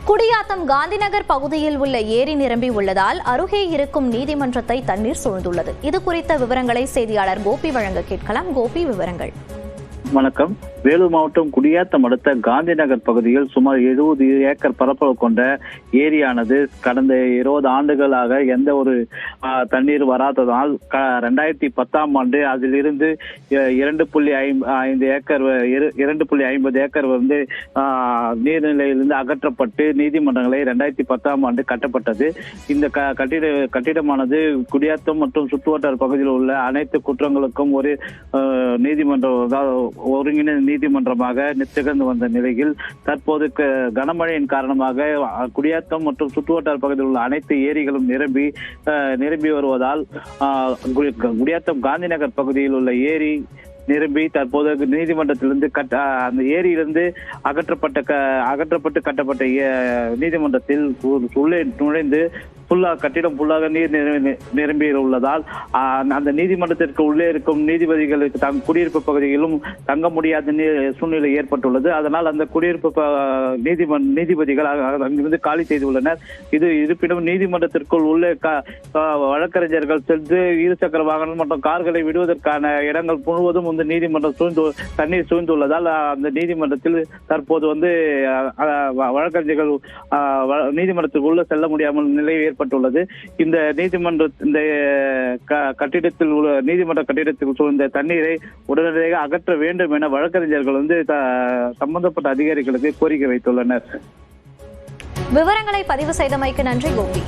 குடியாத்தம் காந்திநகர் பகுதியில் உள்ள ஏரி நிரம்பி உள்ளதால் அருகே இருக்கும் நீதிமன்றத்தை தண்ணீர் சூழ்ந்துள்ளது. இது குறித்த விவரங்களை செய்தியாளர் கோபி வழங்க கேட்கலாம். கோபி, விவரங்கள். வணக்கம். வேலூர் மாவட்டம் குடியாத்தம் அடுத்த காந்திநகர் பகுதியில் சுமார் 70 ஏக்கர் பரப்பளவு கொண்ட ஏரியானது கடந்த 20 ஆண்டுகளாக எந்த ஒரு தண்ணீர் வராததால் 2010ஆம் ஆண்டு அதிலிருந்து 2.50 ஏக்கர் வந்து நீர்நிலையிலிருந்து அகற்றப்பட்டு நீதிமன்றங்களை 2010ஆம் ஆண்டு கட்டப்பட்டது. இந்த கட்டிடமானது குடியாத்தம் மற்றும் சுற்றுவட்டார பகுதியில் உள்ள அனைத்து குற்றங்களுக்கும் ஒரு நீதிமன்றம் ஒருங்கிணைந்த நீதிமன்றமாக திகழ்ந்து வந்த நிலையில் தற்போது கனமழையின் காரணமாக குடியாத்தம் மற்றும் சுற்றுவட்டார பகுதியில் உள்ள அனைத்து ஏரிகளும் நிரம்பி வருவதால் குடியாத்தம் காந்திநகர் பகுதியில் உள்ள ஏரி நிரம்பி தற்போது நீதிமன்றத்திலிருந்து அந்த ஏரியிலிருந்து அகற்றப்பட்டு கட்டப்பட்ட நீதிமன்றத்தில் உள்ளே நுழைந்து கட்டிடம் ஃபுல்லாக நீர் நிரம்பி உள்ளதால் அந்த நீதிமன்றத்திற்கு உள்ளே இருக்கும் நீதிபதிகளுக்கு குடியிருப்பு பகுதியிலும் தங்க முடியாத சூழ்நிலை ஏற்பட்டுள்ளது. அதனால் அந்த குடியிருப்பு நீதிபதிகள் அங்கிருந்து காலி செய்துள்ளனர். இருப்பினும் நீதிமன்றத்திற்குள் உள்ளே வழக்கறிஞர்கள் சென்று இருசக்கர வாகனம் மற்றும் கார்களை விடுவதற்கான இடங்கள் முழுவதும் இந்த நீதிமன்றம் தண்ணீர் சூழ்ந்துள்ளதால் அந்த நீதிமன்றத்தில் தற்போது வந்து வழக்கறிஞர்கள் நீதிமன்றத்திற்கு உள்ள செல்ல முடியாமல் நிலை ஏற்பட்டுள்ளது. இந்த கட்டிடத்தில் உள்ள நீதிமன்ற கட்டிடத்தில் சூழ்ந்த தண்ணீரை உடனடியாக அகற்ற வேண்டும் என வழக்கறிஞர்கள் வந்து சம்பந்தப்பட்ட அதிகாரிகளுக்கு கோரிக்கை வைத்துள்ளனர். விவரங்களை பதிவு செய்தமைக்கு நன்றி கோபி.